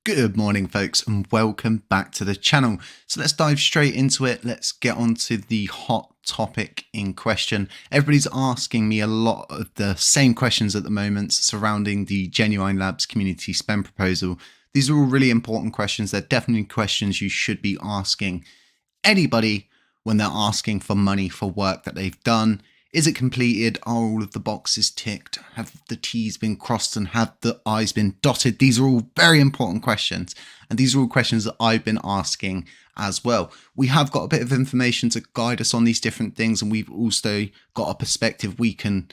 Good morning, folks, and welcome back to the channel. So let's dive straight into it. Let's get on to the hot topic in question. Everybody's asking me a lot of the same questions at the moment surrounding the Genuine Labs community spend proposal. These are all really important questions. They're definitely questions you should be asking anybody when they're asking for money for work that they've done. Is it completed? Are all of the boxes ticked? Have the T's been crossed and have the I's been dotted? These are all very important questions. And these are all questions that I've been asking as well. We have got a bit of information to guide us on these different things. And we've also got a perspective we can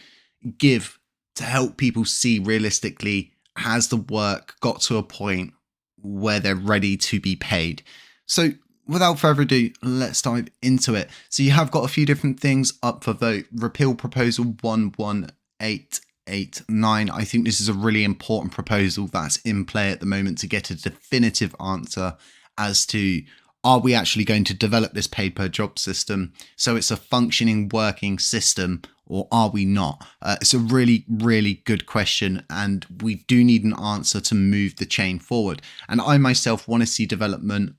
give to help people see realistically, has the work got to a point where they're ready to be paid? So without further ado, let's dive into it. So you have got a few different things up for vote. Repeal proposal 11889. I think this is a really important proposal that's in play at the moment to get a definitive answer as to, are we actually going to develop this pay per job system so it's a functioning, working system, or are we not? It's a really, really good question, and we do need an answer to move the chain forward. And I myself want to see development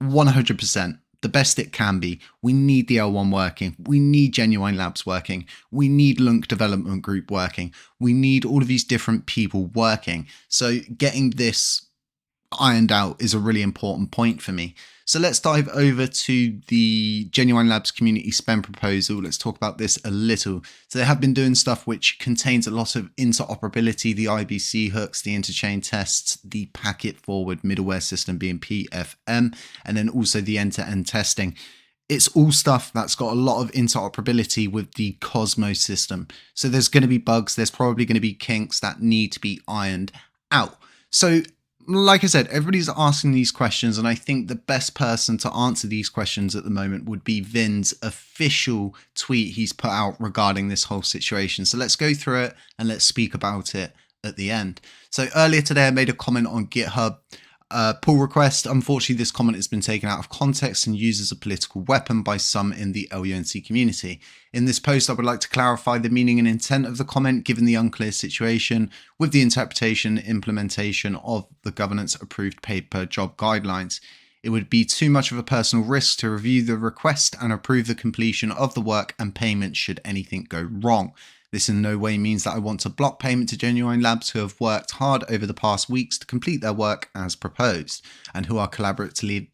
100%, the best it can be. We need the L1 working. We need Genuine Labs working. We need LUNC Development Group working. We need all of these different people working. So getting this ironed out is a really important point for me. So let's dive over to the Genuine Labs community spend proposal. Let's talk about this a little. So they have been doing stuff which contains a lot of interoperability, the IBC hooks, the interchain tests, the packet forward middleware system being PFM, and then also the end-to-end testing. It's all stuff that's got a lot of interoperability with the Cosmos system. So there's going to be bugs. There's probably going to be kinks that need to be ironed out. So like I said, everybody's asking these questions, and I think the best person to answer these questions at the moment would be Vin's official tweet he's put out regarding this whole situation. So let's go through it and let's speak about it at the end. So earlier today, I made a comment on GitHub pull request. Unfortunately, this comment has been taken out of context and used as a political weapon by some in the LUNC community. In this post, I would like to clarify the meaning and intent of the comment given the unclear situation with the interpretation and implementation of the governance approved pay per job guidelines. It would be too much of a personal risk to review the request and approve the completion of the work and payment should anything go wrong. This in no way means that I want to block payment to Genuine Labs who have worked hard over the past weeks to complete their work as proposed and who are collaborating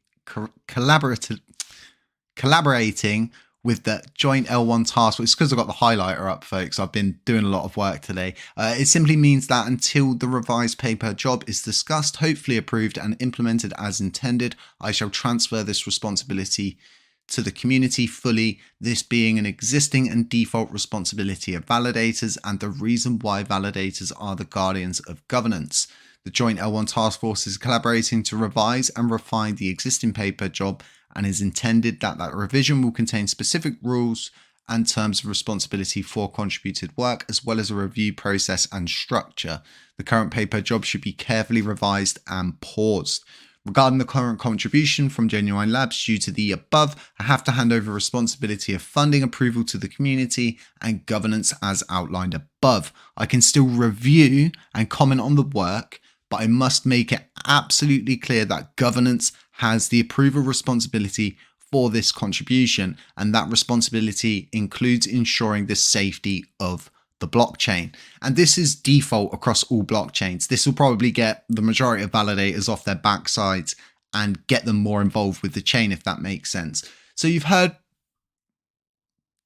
with the joint L1 task force. It's because I've got the highlighter up, folks. I've been doing a lot of work today. It simply means that until the revised pay per job is discussed, hopefully approved and implemented as intended, I shall transfer this responsibility to the community fully, this being an existing and default responsibility of validators and the reason why validators are the guardians of governance. The joint L1 task force is collaborating to revise and refine the existing pay per job and is intended that revision will contain specific rules and terms of responsibility for contributed work, as well as a review process and structure. The current pay per job should be carefully revised and paused. Regarding the current contribution from Genuine Labs due to the above, I have to hand over responsibility of funding approval to the community and governance as outlined above. I can still review and comment on the work, but I must make it absolutely clear that governance has the approval responsibility for this contribution, and that responsibility includes ensuring the safety of the blockchain. And this is default across all blockchains. This will probably get the majority of validators off their backsides and get them more involved with the chain, if that makes sense. So you've heard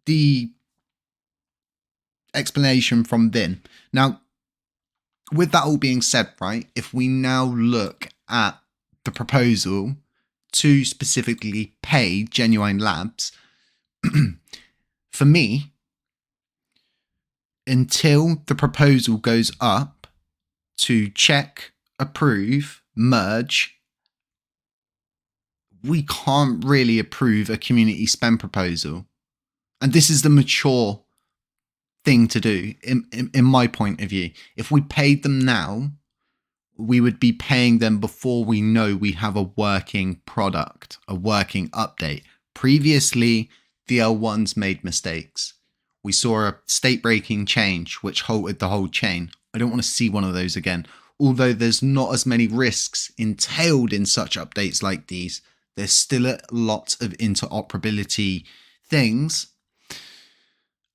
the explanation from Vin. Now, with that all being said, right, if we now look at the proposal to specifically pay Genuine Labs, for me, until the proposal goes up to check, approve, merge, we can't really approve a community spend proposal. And this is the mature thing to do, in my point of view. If we paid them now, we would be paying them before we know we have a working product, a working update. Previously, the L1s made mistakes. We saw a state breaking change which halted the whole chain. I don't want to see one of those again. although there's not as many risks entailed in such updates like these, there's still a lot of interoperability things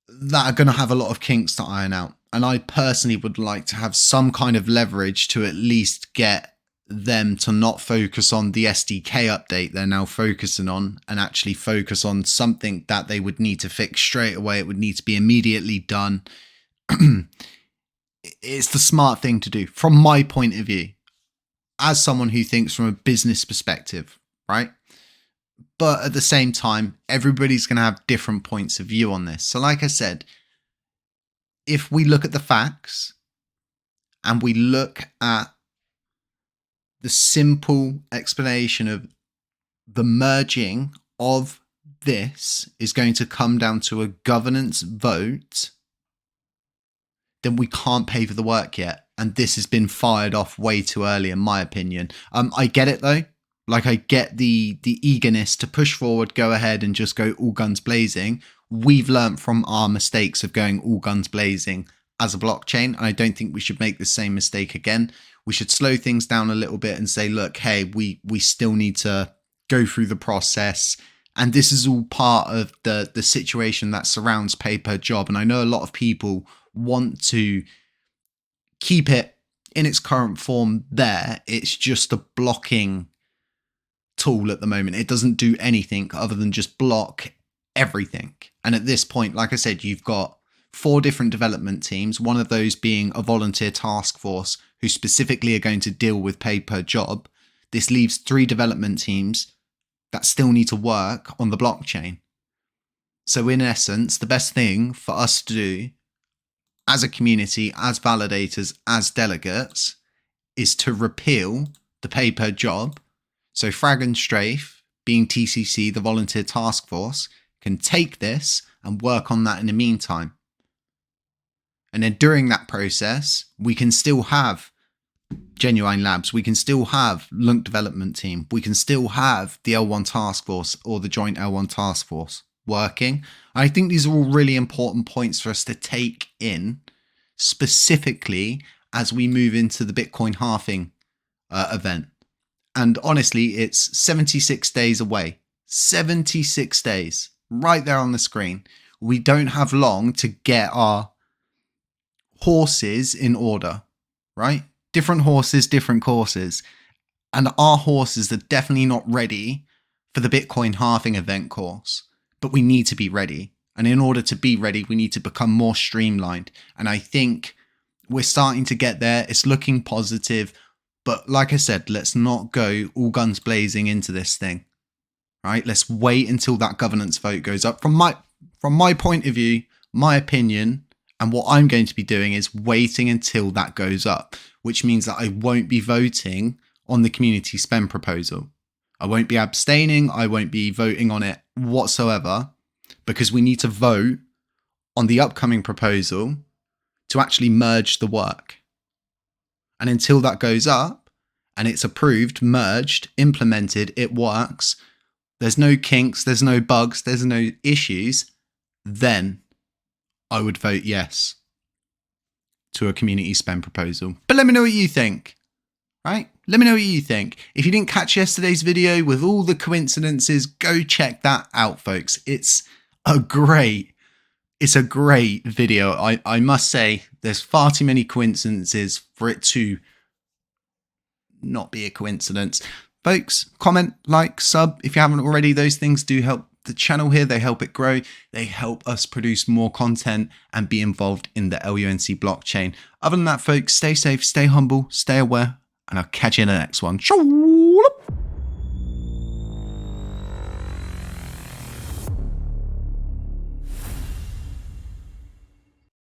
that are going to have a lot of kinks to iron out. And I personally would like to have some kind of leverage to at least get them to not focus on the SDK update they're now focusing on, and actually focus on something that they would need to fix straight away. It would need to be immediately done. It's the smart thing to do from my point of view, as someone who thinks from a business perspective, right? But at the same time, everybody's going to have different points of view on this. So like I said, if we look at the facts and we look at the simple explanation of the merging of this is going to come down to a governance vote, then we can't pay for the work yet. And this has been fired off way too early, in my opinion. I get it though. Like, I get the eagerness to push forward, go ahead and just go all guns blazing. We've learned from our mistakes of going all guns blazing as a blockchain. And I don't think we should make the same mistake again. We should slow things down a little bit and say, look, hey, we still need to go through the process. And this is all part of the situation that surrounds pay per job. And I know a lot of people want to keep it in its current form there. It's just a blocking tool at the moment. It doesn't do anything other than just block everything. And at this point, like I said, you've got 4 different development teams, one of those being a volunteer task force who specifically are going to deal with pay per job. This leaves 3 development teams that still need to work on the blockchain. So in essence, the best thing for us to do as a community, as validators, as delegates, is to repeal the pay per job. So Frag and Strafe, being TCC, the volunteer task force, can take this and work on that in the meantime. And then during that process, we can still have Genuine Labs, we can still have LUNC development team, we can still have the L1 task force or the joint L1 task force working. I think these are all really important points for us to take in, specifically as we move into the Bitcoin halving event. And honestly, it's 76 days away. 76 days, right there on the screen. We don't have long to get our horses in order, right? Different horses, different courses. And our horses are definitely not ready for the Bitcoin halving event course, but we need to be ready. And in order to be ready, we need to become more streamlined. And I think we're starting to get there. It's looking positive. But like I said, let's not go all guns blazing into this thing, right? Let's wait until that governance vote goes up. From my point of view, my opinion, and what I'm going to be doing is waiting until that goes up, which means that I won't be voting on the community spend proposal. I won't be abstaining. I won't be voting on it whatsoever, because we need to vote on the upcoming proposal to actually merge the work. And until that goes up and it's approved, merged, implemented, it works, there's no kinks, there's no bugs, there's no issues, then I would vote yes to a community spend proposal. But let me know what you think, right? Let me know what you think. If you didn't catch yesterday's video with all the coincidences, go check that out, folks. It's a great video. I must say, there's far too many coincidences for it to not be a coincidence. Folks, comment, like, sub if you haven't already. Those things do help the channel here. They help it grow. They help us produce more content and be involved in the LUNC blockchain. Other than that, folks, stay safe, stay humble, stay aware, and I'll catch you in the next one. Ciao!